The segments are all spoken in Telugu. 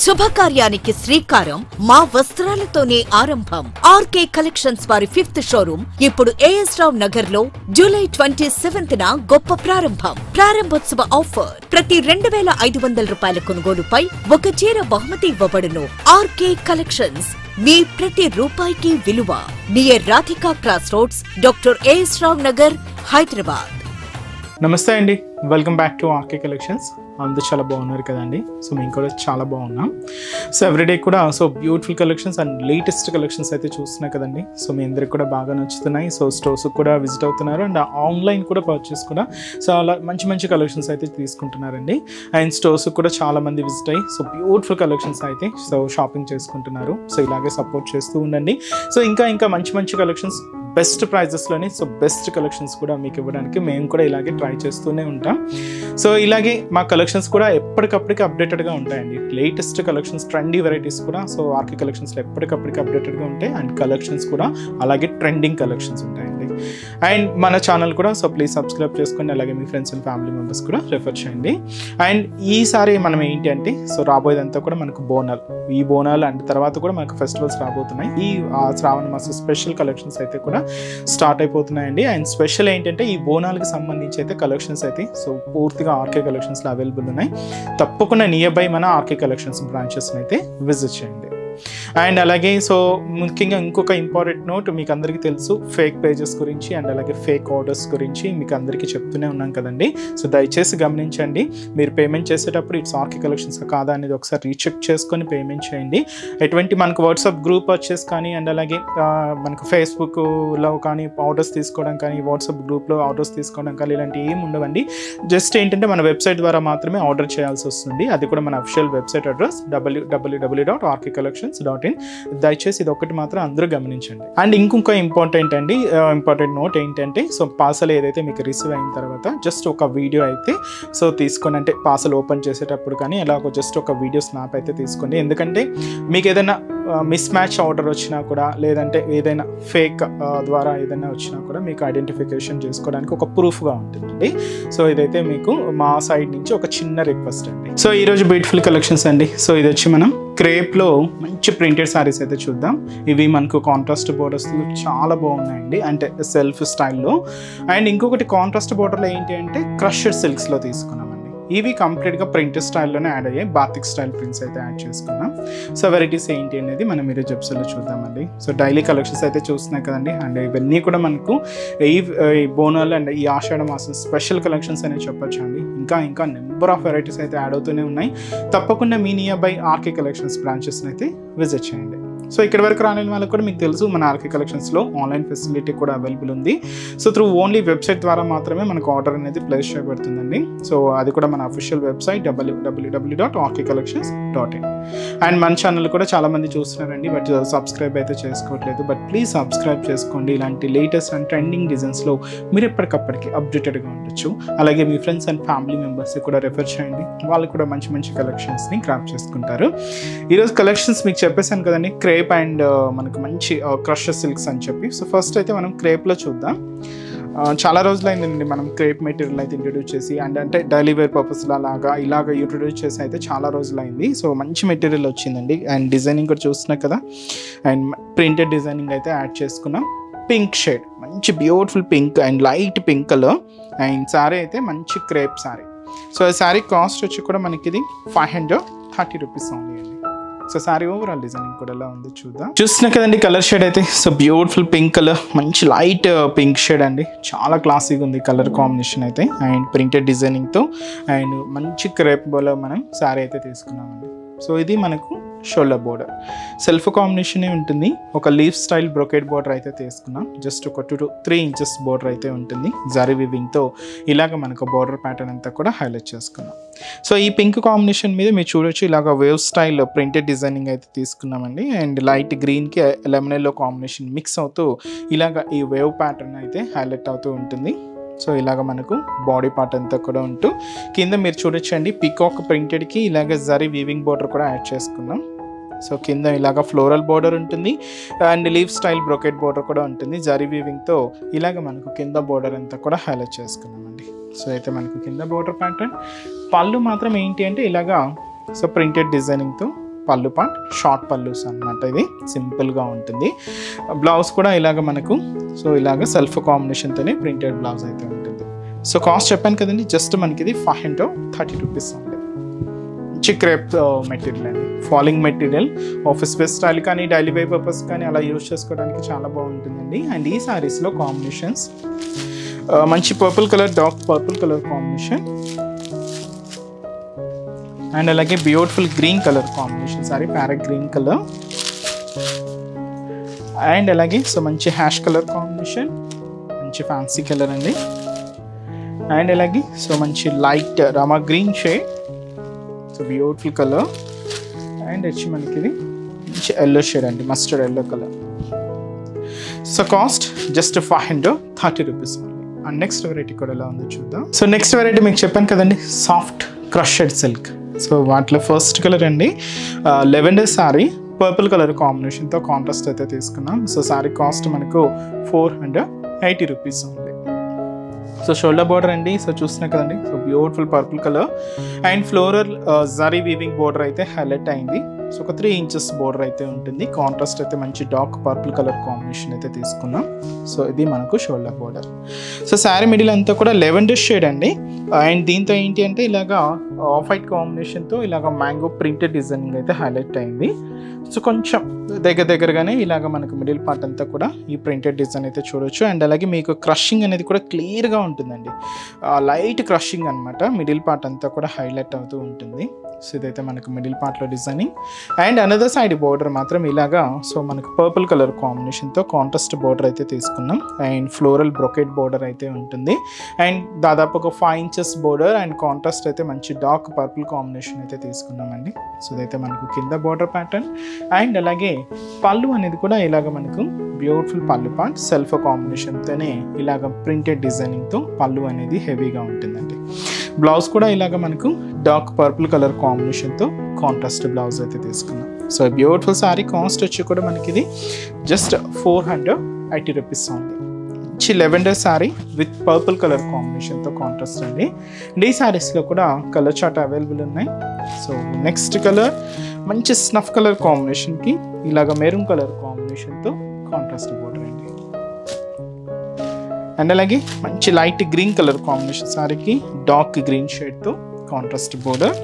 శుభకార్యానికి శ్రీకారం మా వస్త్రాలతోనే ఆరంభం. ఆర్కే కలెక్షన్స్ వారి 5th షోరూమ్ ఇప్పుడు ఏఎస్ రావ్ నగర్ లో జూలై 27న గొప్ప ప్రారంభం. ప్రారంభోత్సవ ఆఫర్ ప్రతి 2500 రూపాయల కొనుగోలుపై ఒక చీర బహుమతి ఇవ్వబడును. ఆర్కే కలెక్షన్స్ మీ ప్రతి రూపాయికి విలువ. Near Radhika cross roads, doctor AS Rao Nagar, Hyderabad. నమస్తే అండి, welcome back to RK collections. అందరూ చాలా బాగున్నారు కదండి. సో మేము కూడా చాలా బాగున్నాం. సో ఎవ్రీడే కూడా beautiful collections and latest collections అయితే చూస్తున్నాయి కదండి. సో మీ అందరికి కూడా బాగా నచ్చుతున్నాయి. సో స్టోర్స్కి కూడా విజిట్ అవుతున్నారు అండ్ ఆన్లైన్ కూడా పర్చేస్ కూడా చాలా మంచి కలెక్షన్స్ అయితే తీసుకుంటున్నారండి. అండ్ స్టోర్స్కి కూడా చాలా మంది విజిట్ అయ్యి బ్యూటిఫుల్ కలెక్షన్స్ అయితే షాపింగ్ చేసుకుంటున్నారు. సో ఇలాగే సపోర్ట్ చేస్తూ ఉండండి. సో ఇంకా మంచి కలెక్షన్స్ బెస్ట్ ప్రైజెస్లోని బెస్ట్ కలెక్షన్స్ కూడా మీకు ఇవ్వడానికి మేము కూడా ఇలాగే ట్రై చేస్తూనే ఉంటాం. సో ఇలాగే మా కలెక్షన్స్ కూడా ఎప్పటికప్పటికి అప్డేటెడ్గా ఉంటాయండి. లేటెస్ట్ కలెక్షన్స్, ట్రెండీ వెరైటీస్ కూడా ఆర్కే కలెక్షన్స్లో ఎప్పటికప్పటికి అప్డేటెడ్గా ఉంటాయి. అండ్ కలెక్షన్స్ కూడా అలాగే ట్రెండింగ్ కలెక్షన్స్ ఉంటాయండి. అండ్ మన ఛానల్ కూడా ప్లీజ్ సబ్స్క్రైబ్ చేసుకోండి. అలాగే మీ ఫ్రెండ్స్ అండ్ ఫ్యామిలీ మెంబర్స్ కూడా రెఫర్ చేయండి. అండ్ ఈసారి మనం ఏంటి అంటే రాబోయేదంతా కూడా మనకు బోనాలు, ఈ బోనాలు అండ్ తర్వాత కూడా మనకు ఫెస్టివల్స్ రాబోతున్నాయి. ఈ శ్రావణ మాస స్పెషల్ కలెక్షన్స్ అయితే కూడా స్టార్ట్ అయిపోతున్నాయండి. అండ్ స్పెషల్ ఏంటంటే ఈ బోనాలకి సంబంధించి అయితే కలెక్షన్స్ అయితే పూర్తిగా ఆర్కే కలెక్షన్స్లో అవైలబుల్ ఉన్నాయి. తప్పకుండా నియర్ బై మన ఆర్కే కలెక్షన్స్ బ్రాంచెస్ని అయితే విజిట్ చేయండి. అండ్ అలాగే ముఖ్యంగా ఇంకొక ఇంపార్టెంట్ నోట్, మీకు అందరికీ తెలుసు ఫేక్ పేజెస్ గురించి అండ్ అలాగే ఫేక్ ఆర్డర్స్ గురించి మీకు అందరికీ చెప్తూనే ఉన్నాం కదండి. సో దయచేసి గమనించండి, మీరు పేమెంట్ చేసేటప్పుడు ఇట్స్ ఆర్కే కలెక్షన్స్ కాదా అనేది ఒకసారి రీచెక్ చేసుకొని పేమెంట్ చేయండి. ఎటువంటి మనకు వాట్సాప్ గ్రూప్ పర్చేస్ కానీ అండ్ అలాగే మనకు ఫేస్బుక్లో కానీ ఆర్డర్స్ తీసుకోవడం కానీ, వాట్సాప్ గ్రూప్లో ఆర్డర్స్ తీసుకోవడం కానీ ఇలాంటివి ఏమి ఉండవండి. జస్ట్ ఏంటంటే మన వెబ్సైట్ ద్వారా మాత్రమే ఆర్డర్ చేయాల్సి వస్తుంది. అది కూడా మన అఫిషియల్ వెబ్సైట్ అడ్రస్ www.rkcollections.in. దయచేసి ఇది ఒకటి మాత్రం అందరూ గమనించండి. అండ్ ఇంకొక ఇంపార్టెంట్ నోట్ ఏంటంటే పార్సల్ ఏదైతే మీకు రిసీవ్ అయిన తర్వాత జస్ట్ ఒక వీడియో అయితే తీసుకొని, అంటే పార్సల్ ఓపెన్ చేసేటప్పుడు కానీ ఎలాగో జస్ట్ ఒక వీడియో స్నాప్ అయితే తీసుకోండి. ఎందుకంటే మీకు ఏదైనా మిస్ మ్యాచ్ ఆర్డర్ వచ్చినా కూడా, లేదంటే ఏదైనా ఫేక్ ద్వారా ఏదైనా వచ్చినా కూడా మీకు ఐడెంటిఫికేషన్ చేసుకోవడానికి ఒక ప్రూఫ్గా ఉంటుందండి. సో ఇదైతే మీకు మా సైడ్ నుంచి ఒక చిన్న రిక్వెస్ట్ అండి. సో ఈరోజు బ్యూటిఫుల్ కలెక్షన్స్ అండి. సో ఇది వచ్చి మనం క్రేప్లో మంచి ప్రింటెడ్ శారీస్ అయితే చూద్దాం. ఇవి మనకు కాంట్రాస్ట్ బోర్డర్స్ చాలా బాగున్నాయండి, అంటే సెల్ఫ్ స్టైల్లో. అండ్ ఇంకొకటి కాంట్రాస్ట్ బోర్డర్లో ఏంటి అంటే క్రష్డ్ సిల్క్స్లో తీసుకున్నామండి. ఇవి కంప్లీట్గా ప్రింటెడ్ స్టైల్లోనే యాడ్ అయ్యాయి. బాతిక్ స్టైల్ ప్రింట్స్ అయితే యాడ్ చేసుకున్నాం. సో వెరైటీస్ ఏంటి అనేది మనం ఈరోజు ఎపిసోడ్లో చూద్దామండి. సో డైలీ కలెక్షన్స్ అయితే చూస్తున్నాయి కదండి. అండ్ ఇవన్నీ కూడా మనకు ఈ బోనాలు అండ్ ఈ ఆషాఢ మాసం స్పెషల్ కలెక్షన్స్ అనేది చెప్పొచ్చు అండి. ఇంకా నెంబర్ ఆఫ్ వెరైటీస్ అయితే యాడ్ అవుతూనే ఉన్నాయి. తప్పకుండా మీ నియర్ బై ఆర్కే కలెక్షన్స్ బ్రాంచెస్ని అయితే విజిట్ చేయండి. సో ఇక్కడ వరకు రాని వాళ్ళకి కూడా మీకు తెలుసు మన ఆర్కే కలెక్షన్స్లో ఆన్లైన్ ఫెసిలిటీ కూడా అవైలబుల్ ఉంది. సో త్రూ ఓన్లీ వెబ్సైట్ ద్వారా మాత్రమే మనకు ఆర్డర్ అనేది ప్లేస్ చేయబడుతుందండి. సో అది కూడా మన అఫీషియల్ వెబ్సైట్ www.rkcollections.in. అండ్ మన ఛానల్ కూడా చాలామంది చూస్తున్నారండి, బట్ సబ్స్క్రైబ్ అయితే చేసుకోవట్లేదు. బట్ ప్లీజ్ సబ్స్క్రైబ్ చేసుకోండి. ఇలాంటి లేటెస్ట్ అండ్ ట్రెండింగ్ డిజైన్స్లో మీరు ఎప్పటికప్పటికి అప్డేటెడ్గా ఉండొచ్చు. అలాగే మీ ఫ్రెండ్స్ అండ్ ఫ్యామిలీ మెంబర్స్కి కూడా రెఫర్ చేయండి. వాళ్ళు కూడా మంచి కలెక్షన్స్ని క్రాప్ చేసుకుంటారు. ఈరోజు కలెక్షన్స్ మీకు చెప్పేసాను కదండి, క్రేప్ అండ్ మనకు మంచి క్రష్ సిల్క్స్ అని చెప్పి. సో ఫస్ట్ అయితే మనం క్రేప్లో చూద్దాం. చాలా రోజులైందండి మనం క్రేప్ మెటీరియల్ అయితే ఇంట్రడ్యూస్ చేసి, అండ్ అంటే డైలీ వేర్ పర్పస్ ఇలాగ ఇంట్రడ్యూస్ చేసి అయితే చాలా రోజులైంది. సో మంచి మెటీరియల్ వచ్చిందండి. అండ్ డిజైనింగ్ కూడా చూస్తున్నాయి కదా. అండ్ ప్రింటెడ్ డిజైనింగ్ అయితే యాడ్ చేసుకున్నాం. పింక్ షేడ్, మంచి beautiful pink and light pink colour. And sari అయితే మంచి క్రేప్ శారీ. సో ఈ శారీ కాస్ట్ వచ్చి కూడా మనకి ఇది 530 రూపీస్ ఓన్లీ అండి. సో సారీ ఓవరాల్ డిజైనింగ్ కూడా ఎలా ఉందో చూద్దాం. చూస్తున్నా కదండి కలర్ షేడ్ అయితే. సో బ్యూటిఫుల్ పింక్ కలర్, మంచి లైట్ పింక్ షేడ్ అండి. చాలా క్లాసీగా ఉంది కలర్ కాంబినేషన్ అయితే. అండ్ ప్రింటెడ్ డిజైనింగ్తో అండ్ మంచి క్రేప్ బోలో మనం శారీ అయితే తీసుకున్నామండి. సో ఇది మనకు షోల్డర్ బోర్డర్ సెల్ఫ్ కాంబినేషన్ ఉంటుంది. ఒక లీఫ్ స్టైల్ బ్రొకెట్ బోర్డర్ అయితే తీసుకున్నాం. జస్ట్ ఒక 2 to 3 inches బోర్డర్ అయితే ఉంటుంది. జరీ వివింగ్తో ఇలాగ మనకు బోర్డర్ ప్యాటర్న్ అంతా కూడా హైలైట్ చేసుకున్నాం. సో ఈ పింక్ కాంబినేషన్ మీద మీరు చూడొచ్చు ఇలాగ వేవ్ స్టైల్ ప్రింటెడ్ డిజైనింగ్ అయితే తీసుకున్నామండి. అండ్ లైట్ గ్రీన్కి లెమన్ ఎల్లో కాంబినేషన్ మిక్స్ అవుతూ ఇలాగ ఈ వేవ్ ప్యాటర్న్ అయితే హైలైట్ అవుతూ ఉంటుంది. సో ఇలాగ మనకు బాడీ పార్ట్ అంతా కూడా ఉంటూ కింద మీరు చూడొచ్చండి పీకాక్ ప్రింటెడ్కి ఇలాగ జరీ వీవింగ్ బోర్డర్ కూడా యాడ్ చేసుకున్నాం. సో కింద ఇలాగ ఫ్లోరల్ బోర్డర్ ఉంటుంది and leaf style brocade border కూడా ఉంటుంది. జరీ వీవింగ్తో ఇలాగ మనకు కింద బోర్డర్ అంతా కూడా హైలైట్ చేసుకున్నామండి. సో అయితే మనకు కింద బోర్డర్ ప్యాటర్న్. పళ్ళు మాత్రం ఏంటి అంటే ఇలాగా సో ప్రింటెడ్ డిజైనింగ్తో పళ్ళు పార్ట్, షార్ట్ పళ్ళుస్ అనమాట. ఇది సింపుల్గా ఉంటుంది. బ్లౌజ్ కూడా ఇలాగ మనకు సో ఇలాగ సెల్ఫ్ కాంబినేషన్తోనే ప్రింటెడ్ బ్లౌజ్ అయితే ఉంటుంది. సో కాస్ట్ చెప్పాను కదండి, జస్ట్ మనకి ఇది 530 రూపీస్ ఉంది. మంచి క్రేప్ మెటీరియల్ అండి, falling material. Office wear style కానీ డైలీ వేర్ పర్పస్ కానీ అలా యూజ్ చేసుకోవడానికి చాలా బాగుంటుందండి. అండ్ ఈ శారీస్లో కాంబినేషన్స్ మంచి purple colour, dark purple colour combination, and అలాగే beautiful green colour combination sari, parrot green colour, and అలాగే సో మంచి హ్యాష్ కలర్ కాంబినేషన్, మంచి ఫ్యాన్సీ కలర్ అండి. అండ్ అలాగే సో మంచి light Rama green shade, so beautiful colour. And వచ్చి మనకి ఇది మంచి ఎల్లో షేడ్ అండి, mustard yellow colour. So cost just 530 rupees only. And next variety కూడా ఎలా ఉందో చూద్దాం. సో నెక్స్ట్ వెరైటీ మీకు చెప్పాను కదండి, సాఫ్ట్ క్రషెడ్ సిల్క్. సో వాటిలో ఫస్ట్ కలర్ అండి లెవెండర్ శారీ, పర్పుల్ కలర్ కాంబినేషన్తో కాంట్రాస్ట్ అయితే తీసుకున్నాం. సో శారీ కాస్ట్ మనకు 480 రూపీస్ ఉంది. సో షోల్డర్ బార్డర్ అండి, సో చూస్తున్నా కదండి, so beautiful purple colour and floral zari weaving border అయితే హైలైట్ అయింది. సో ఒక 3 ఇంచెస్ బార్డర్ అయితే ఉంటుంది. కాంట్రాస్ట్ అయితే మంచి డార్క్ పర్పుల్ కలర్ కాంబినేషన్ అయితే తీసుకున్నాం. సో ఇది మనకు shoulder border. So sari middle అంతా కూడా లెవెండర్ షేడ్ అండి. అండ్ దీంతో ఏంటి అంటే ఇలాగా ఆఫ్ వైట్ కాంబినేషన్తో ఇలాగ మ్యాంగో ప్రింటెడ్ డిజైనింగ్ అయితే హైలైట్ అయింది. సో కొంచెం దగ్గరగానే ఇలాగ మనకు మిడిల్ పార్ట్ అంతా కూడా ఈ ప్రింటెడ్ డిజైన్ అయితే చూడొచ్చు. అండ్ అలాగే మీకు క్రషింగ్ అనేది కూడా క్లియర్గా ఉంటుందండి, లైట్ క్రషింగ్ అనమాట. మిడిల్ పార్ట్ అంతా కూడా హైలైట్ అవుతూ ఉంటుంది. సో ఇదైతే మనకు మిడిల్ పార్ట్లో designing. And another side border మాత్రం ఇలాగా సో మనకు పర్పుల్ కలర్ కాంబినేషన్తో కాంట్రాస్ట్ బోర్డర్ అయితే తీసుకున్నాం. అండ్ ఫ్లోరల్ బ్రొకెట్ బోర్డర్ అయితే ఉంటుంది. అండ్ దాదాపు ఒక 5 ఇంచెస్ బోర్డర్ అండ్ కాంట్రాస్ట్ అయితే మంచి డార్క్ పర్పుల్ కాంబినేషన్ అయితే తీసుకున్నామండి. సో ఇదైతే మనకు కింద బోర్డర్ ప్యాటర్న్. అండ్ అలాగే పళ్ళు అనేది కూడా ఇలాగ మనకు బ్యూటిఫుల్ పళ్ళు పార్ట్, సెల్ఫ్ కాంబినేషన్తోనే ఇలాగ ప్రింటెడ్ డిజైనింగ్తో పళ్ళు అనేది హెవీగా ఉంటుందండి. బ్లౌజ్ కూడా ఇలాగ మనకు డార్క్ పర్పుల్ కలర్ కాంబినేషన్తో కాంట్రాస్ట్ బ్లౌజ్ అయితే తీసుకున్నాం. సో బ్యూటిఫుల్ శారీ కాస్ట్ వచ్చి కూడా మనకి ఇది జస్ట్ 480 రూపీస్ ఉంది. మంచి lavender sari with purple colour కాంబినేషన్తో కాంట్రాస్ట్ అండి. అండ్ ఈ శారీస్లో కూడా కలర్ చార్ట్ అవైలబుల్ ఉన్నాయి. సో నెక్స్ట్ కలర్ మంచి స్నఫ్ కలర్ కాంబినేషన్కి ఇలాగ మెరూన్ కలర్ కాంబినేషన్తో కాంట్రాస్ట్ బోర్డర్ అండి. అండ్ అలాగే మంచి లైట్ గ్రీన్ కలర్ కాంబినేషన్ శారీకి డార్క్ గ్రీన్ షేడ్తో కాంట్రాస్ట్ బోర్డర్.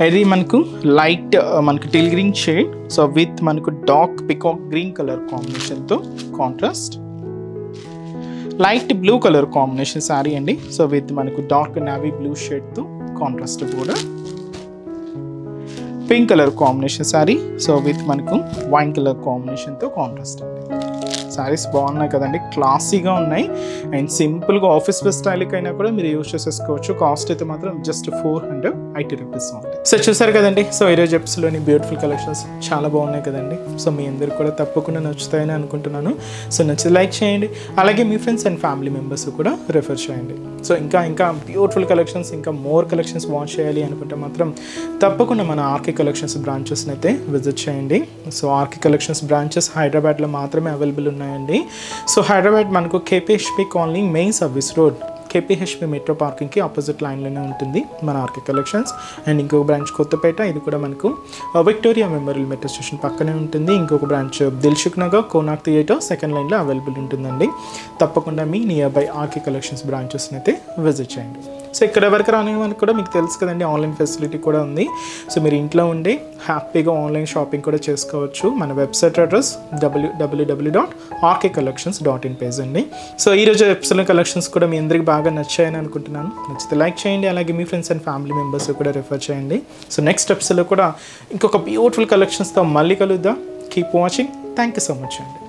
ఇది మనకు లైట్ మనకు till green shade, so with మనకు డార్క్ పికాక్ గ్రీన్ కలర్ కాంబినేషన్తో contrast. Light blue colour combination sari అండి, సో విత్ మనకు డార్క్ నావీ బ్లూ షేడ్తో contrast border. Pink colour combination sari, so with మనకు వైన్ కలర్ కాంబినేషన్తో కాంట్రాస్ట్ అండి. శారీస్ బాగున్నాయి కదండి, క్లాసీగా ఉన్నాయి. అండ్ సింపుల్గా ఆఫీస్ వేర్ స్టైల్కి అయినా కూడా మీరు యూజ్ చేసేసుకోవచ్చు. కాస్ట్ అయితే మాత్రం జస్ట్ 480 రూపీస్ ఉంది. సో చూసారు కదండి, సో ఈరోజు ఎపిసోడ్లోని బ్యూటిఫుల్ కలెక్షన్స్ చాలా బాగున్నాయి కదండి. సో మీ అందరికి కూడా తప్పకుండా నచ్చుతాయని అనుకుంటున్నాను. సో నచ్చితే లైక్ చేయండి, అలాగే మీ ఫ్రెండ్స్ అండ్ ఫ్యామిలీ మెంబర్స్ కూడా రిఫర్ చేయండి. సో ఇంకా బ్యూటిఫుల్ కలెక్షన్స్, ఇంకా మోర్ కలెక్షన్స్ వాచ్ చేయాలి అనుకుంటే మాత్రం తప్పకుండా మన ఆర్కే కలెక్షన్స్ బ్రాంచెస్ని అయితే విజిట్ చేయండి. సో ఆర్కే కలెక్షన్స్ బ్రాంచెస్ హైదరాబాద్లో మాత్రమే అవైలబుల్ ఉన్నాయండి. సో హైదరాబాద్ మనకు KPHB colony main service road, KPHB metro పార్కింగ్కి ఆపోజిట్ లైన్లోనే ఉంటుంది మన ఆర్కే కలెక్షన్స్. అండ్ ఇంకొక బ్రాంచ్ కొత్తపేట, ఇది కూడా మనకు విక్టోరియా మెమోరియల్ మెట్రో స్టేషన్ పక్కనే ఉంటుంది. ఇంకొక branch Dilsukh Nagar Konark theatre second లైన్లో అవైలబుల్ ఉంటుందండి. తప్పకుండా మీ నియర్ బై ఆర్కే కలెక్షన్స్ బ్రాంచెస్ని అయితే విజిట్ చేయండి. సో ఇక్కడ వరకు రాని మనకు కూడా మీకు తెలుసు కదండి, ఆన్లైన్ ఫెసిలిటీ కూడా ఉంది. సో మీరు ఇంట్లో ఉండి హ్యాపీగా ఆన్లైన్ షాపింగ్ కూడా చేసుకోవచ్చు. మన వెబ్సైట్ అడ్రస్ www.rkcollections.in పేజ్ అండి. సో ఈరోజు ఎపిసోడ్ కలెక్షన్స్ కూడా మీ అందరికి బాగా నచ్చాయని అనుకుంటున్నాను. నచ్చితే లైక్ చేయండి, అలాగే మీ ఫ్రెండ్స్ అండ్ ఫ్యామిలీ మెంబర్స్ కూడా రిఫర్ చేయండి. సో నెక్స్ట్ ఎపిసోడ్లో కూడా ఇంకొక బ్యూటిఫుల్ కలెక్షన్స్తో మళ్ళీ కలుద్దాం. Keep watching. Thank you so much అండి.